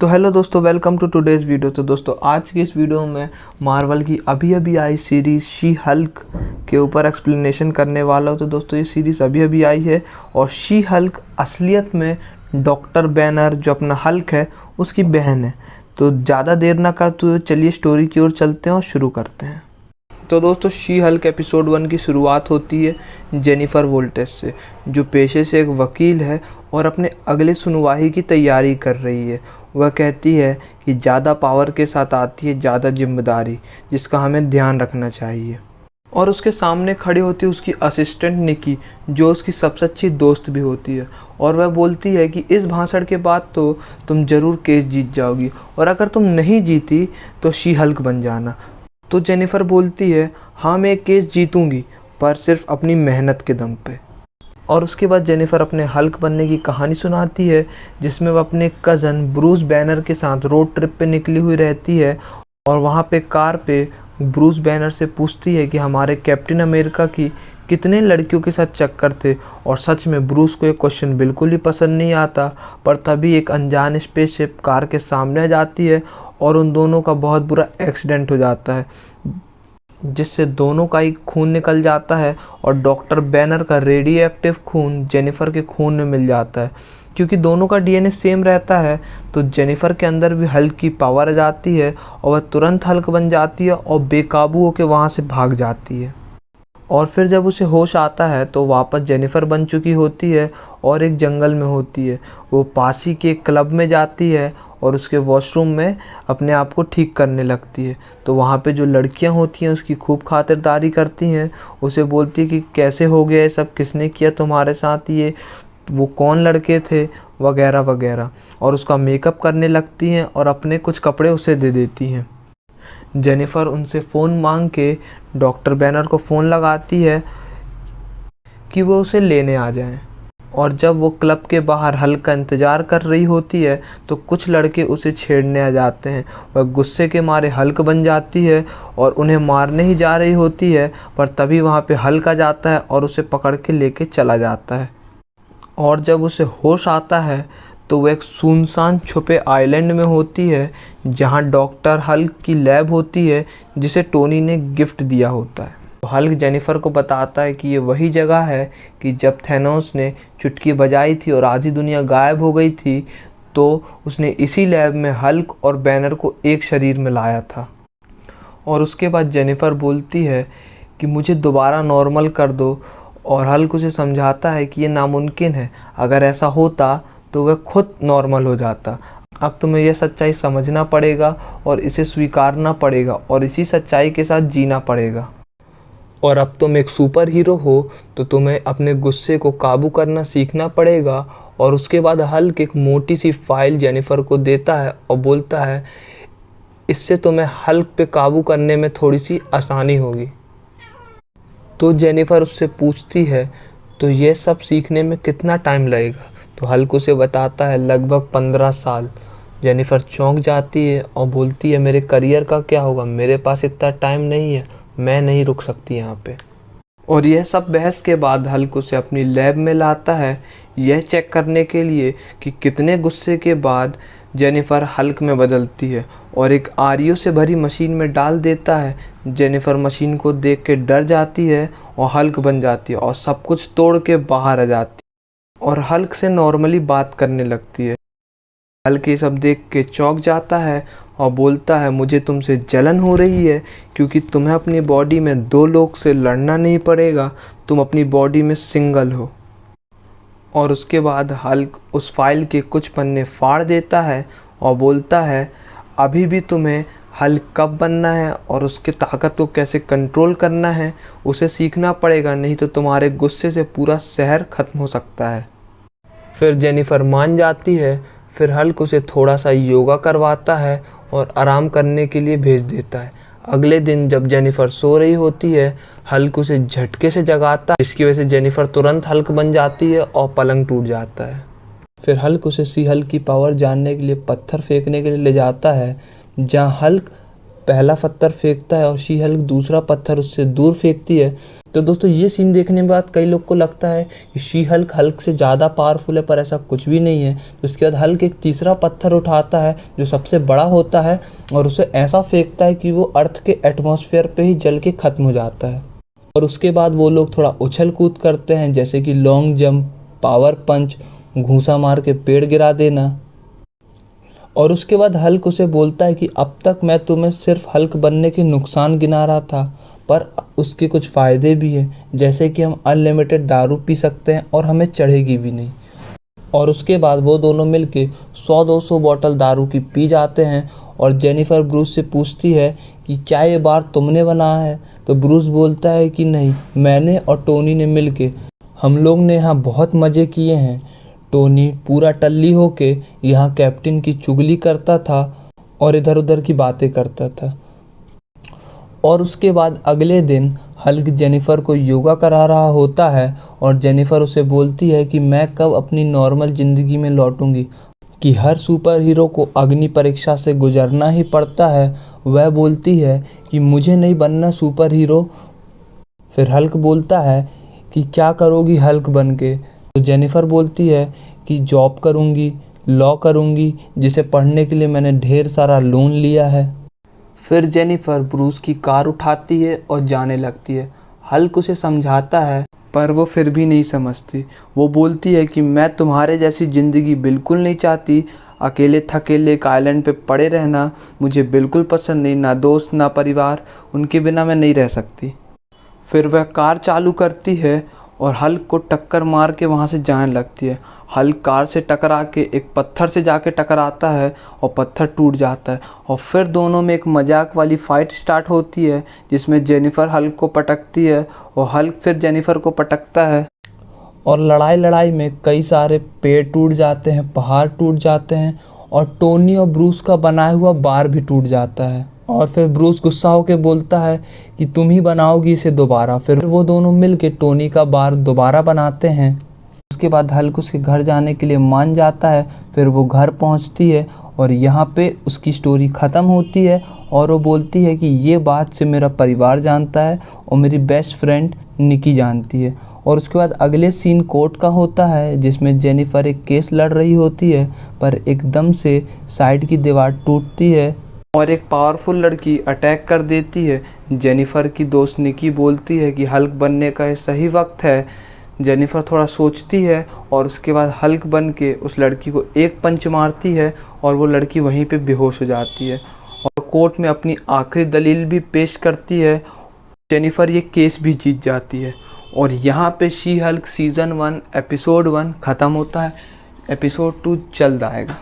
तो हेलो दोस्तों, welcome to today's video. तो दोस्तों आज की इस वीडियो में मार्वल की अभी आई सीरीज़ शी हल्क के ऊपर एक्सप्लेनेशन करने वाला हूँ। तो दोस्तों ये सीरीज़ अभी आई है और शी हल्क असलियत में डॉक्टर बैनर जो अपना हल्क है उसकी बहन है। तो ज़्यादा देर ना करते हुए चलिए स्टोरी की ओर चलते हैं और शुरू करते हैं। तो दोस्तों शी हल्क एपिसोड 1 की शुरुआत होती है जेनिफर वोल्टेस से, जो पेशे से एक वकील है और अपने अगले सुनवाई की तैयारी कर रही है। वह कहती है कि ज़्यादा पावर के साथ आती है ज़्यादा जिम्मेदारी, जिसका हमें ध्यान रखना चाहिए। और उसके सामने खड़ी होती है उसकी असिस्टेंट निकी, जो उसकी सबसे अच्छी दोस्त भी होती है। और वह बोलती है कि इस भाषण के बाद तो तुम ज़रूर केस जीत जाओगी, और अगर तुम नहीं जीती तो शी हल्क बन जाना। तो जेनिफर बोलती है, हाँ मैं केस जीतूंगी, पर सिर्फ अपनी मेहनत के दम पे। और उसके बाद जेनिफर अपने हल्क बनने की कहानी सुनाती है, जिसमें वह अपने कज़न ब्रूस बैनर के साथ रोड ट्रिप पे निकली हुई रहती है। और वहाँ पे कार पे ब्रूस बैनर से पूछती है कि हमारे कैप्टन अमेरिका की कितने लड़कियों के साथ चक्कर थे। और सच में ब्रूस को ये क्वेश्चन बिल्कुल ही पसंद नहीं आता, पर तभी एक अनजान स्पेसशिप कार के सामने आ जाती है और उन दोनों का बहुत बुरा एक्सीडेंट हो जाता है, जिससे दोनों का ही खून निकल जाता है। और डॉक्टर बैनर का रेडियो एक्टिव खून जेनिफर के खून में मिल जाता है। क्योंकि दोनों का डीएनए सेम रहता है, तो जेनिफर के अंदर भी हल्क की पावर आ जाती है और वह तुरंत हल्क बन जाती है और बेकाबू होकर वहाँ से भाग जाती है। और फिर जब उसे होश आता है तो वापस जेनिफर बन चुकी होती है और एक जंगल में होती है। वो पास ही के क्लब में जाती है और उसके वॉशरूम में अपने आप को ठीक करने लगती है। तो वहाँ पे जो लड़कियाँ होती हैं उसकी खूब खातिरदारी करती हैं, उसे बोलती है कि कैसे हो गया ये सब, किसने किया तुम्हारे साथ ये, वो कौन लड़के थे, वगैरह वगैरह। और उसका मेकअप करने लगती हैं और अपने कुछ कपड़े उसे दे देती हैं। जेनिफर उनसे फ़ोन मांग के डॉक्टर बैनर को फ़ोन लगाती है कि वो उसे लेने आ जाएं। और जब वो क्लब के बाहर हल्क का इंतज़ार कर रही होती है तो कुछ लड़के उसे छेड़ने आ जाते हैं। वह गुस्से के मारे हल्क बन जाती है और उन्हें मारने ही जा रही होती है, पर तभी वहाँ पे हल्क आ जाता है और उसे पकड़ के लेके चला जाता है। और जब उसे होश आता है तो वह एक सुनसान छुपे आइलैंड में होती है, जहाँ डॉक्टर हल्क की लैब होती है, जिसे टोनी ने गिफ्ट दिया होता है। हल्क जेनिफर को बताता है कि ये वही जगह है कि जब थैनोस ने चुटकी बजाई थी और आधी दुनिया गायब हो गई थी, तो उसने इसी लैब में हल्क और बैनर को एक शरीर में लाया था। और उसके बाद जेनिफर बोलती है कि मुझे दोबारा नॉर्मल कर दो, और हल्क उसे समझाता है कि ये नामुमकिन है, अगर ऐसा होता तो वह खुद नॉर्मल हो जाता। अब तुम्हें यह सच्चाई समझना पड़ेगा और इसे स्वीकारना पड़ेगा और इसी सच्चाई के साथ जीना पड़ेगा। और अब तुम एक सुपर हीरो हो तो तुम्हें अपने गुस्से को काबू करना सीखना पड़ेगा। और उसके बाद हल्क एक मोटी सी फाइल जेनिफर को देता है और बोलता है, इससे तुम्हें हल्क पे काबू करने में थोड़ी सी आसानी होगी। तो जेनिफर उससे पूछती है, तो यह सब सीखने में कितना टाइम लगेगा? तो हल्क उसे बताता है, लगभग 15 साल। जेनिफर चौंक जाती है और बोलती है, मेरे करियर का क्या होगा? मेरे पास इतना टाइम नहीं है, मैं नहीं रुक सकती यहाँ पे। और यह सब बहस के बाद हल्क उसे अपनी लैब में लाता है, यह चेक करने के लिए कि कितने गुस्से के बाद जेनिफर हल्क में बदलती है, और एक आरियों से भरी मशीन में डाल देता है। जेनिफर मशीन को देख के डर जाती है और हल्क बन जाती है और सब कुछ तोड़ के बाहर आ जाती है और हल्क से नॉर्मली बात करने लगती है। हल्क ये सब देख के चौंक जाता है और बोलता है, मुझे तुमसे जलन हो रही है क्योंकि तुम्हें अपनी बॉडी में 2 लोग से लड़ना नहीं पड़ेगा, तुम अपनी बॉडी में सिंगल हो। और उसके बाद हल्क उस फाइल के कुछ पन्ने फाड़ देता है और बोलता है, अभी भी तुम्हें हल्क कब बनना है और उसकी ताकत को कैसे कंट्रोल करना है उसे सीखना पड़ेगा, नहीं तो तुम्हारे गुस्से से पूरा शहर ख़त्म हो सकता है। फिर जेनिफर मान जाती है। फिर हल्क उसे थोड़ा सा योगा करवाता है और आराम करने के लिए भेज देता है। अगले दिन जब जेनिफर सो रही होती है, हल्क उसे झटके से जगाता है, जिसकी वजह से जेनिफर तुरंत हल्क बन जाती है और पलंग टूट जाता है। फिर हल्क उसे सी हल्क की पावर जानने के लिए पत्थर फेंकने के लिए ले जाता है, जहाँ हल्क पहला पत्थर फेंकता है और शी हल्क दूसरा पत्थर उससे दूर फेंकती है। तो दोस्तों ये सीन देखने के बाद कई लोग को लगता है कि शी हल्क हल्क से ज़्यादा पावरफुल है, पर ऐसा कुछ भी नहीं है। तो उसके बाद हल्क एक तीसरा पत्थर उठाता है जो सबसे बड़ा होता है और उसे ऐसा फेंकता है कि वो अर्थ के एटमॉस्फेयर पे ही जल के ख़त्म हो जाता है। और उसके बाद वो लोग थोड़ा उछल कूद करते हैं, जैसे कि लॉन्ग जंप, पावर पंच, घूंसा मार के पेड़ गिरा देना। और उसके बाद हल्क उसे बोलता है कि अब तक मैं तुम्हें सिर्फ हल्क बनने के नुकसान गिना रहा था, पर उसके कुछ फ़ायदे भी हैं, जैसे कि हम अनलिमिटेड दारू पी सकते हैं और हमें चढ़ेगी भी नहीं। और उसके बाद वो दोनों मिलके 100-200 बॉटल दारू की पी जाते हैं। और जेनिफर ब्रूस से पूछती है कि क्या ये बार तुमने बनाया है? तो ब्रूस बोलता है कि नहीं, मैंने और टोनी ने मिलके, हम लोग ने यहाँ बहुत मज़े किए हैं। टोनी पूरा टल्ली होके यहाँ कैप्टन की चुगली करता था और इधर उधर की बातें करता था। और उसके बाद अगले दिन हल्क जेनिफर को योगा करा रहा होता है और जेनिफर उसे बोलती है कि मैं कब अपनी नॉर्मल ज़िंदगी में लौटूंगी, कि हर सुपर हीरो को अग्नि परीक्षा से गुजरना ही पड़ता है। वह बोलती है कि मुझे नहीं बनना सुपर हीरो। फिर हल्क बोलता है कि क्या करोगी हल्क बन के? तो जेनिफर बोलती है कि जॉब करूँगी, लॉ करूँगी, जिसे पढ़ने के लिए मैंने ढेर सारा लोन लिया है। फिर जेनिफर ब्रूस की कार उठाती है और जाने लगती है। हल्क उसे समझाता है पर वो फिर भी नहीं समझती। वो बोलती है कि मैं तुम्हारे जैसी ज़िंदगी बिल्कुल नहीं चाहती। अकेले थकेले एक आइलैंड पे पड़े रहना मुझे बिल्कुल पसंद नहीं, ना दोस्त ना परिवार, उनके बिना मैं नहीं रह सकती। फिर वह कार चालू करती है और हल्क को टक्कर मार के वहाँ से जाने लगती है। हल्क कार से टकरा के एक पत्थर से जाके टकराता है और पत्थर टूट जाता है। और फिर दोनों में एक मजाक वाली फ़ाइट स्टार्ट होती है, जिसमें जेनिफर हल्क को पटकती है और हल्क फिर जेनिफर को पटकता है। और लड़ाई में कई सारे पेड़ टूट जाते हैं, पहाड़ टूट जाते हैं और टोनी और ब्रूस का बनाया हुआ बार भी टूट जाता है। और फिर ब्रूस गुस्सा होकर बोलता है कि तुम ही बनाओगी इसे दोबारा। फिर वो दोनों मिल के टोनी का बार दोबारा बनाते हैं। उसके बाद हल्क उसके घर जाने के लिए मान जाता है। फिर वो घर पहुंचती है और यहाँ पे उसकी स्टोरी ख़त्म होती है। और वो बोलती है कि ये बात से मेरा परिवार जानता है और मेरी बेस्ट फ्रेंड निकी जानती है। और उसके बाद अगले सीन कोर्ट का होता है, जिसमें जेनिफर एक केस लड़ रही होती है, पर एकदम से साइड की दीवार टूटती है और एक पावरफुल लड़की अटैक कर देती है। जेनिफर की दोस्त निकी बोलती है कि हल्क बनने का ये सही वक्त है। जेनिफर थोड़ा सोचती है और उसके बाद हल्क बन के उस लड़की को एक पंच मारती है और वो लड़की वहीं पे बेहोश हो जाती है। और कोर्ट में अपनी आखिरी दलील भी पेश करती है। जेनिफर ये केस भी जीत जाती है। और यहाँ पे शी हल्क सीज़न 1 एपिसोड 1 ख़त्म होता है। एपिसोड 2 जल्द आएगा।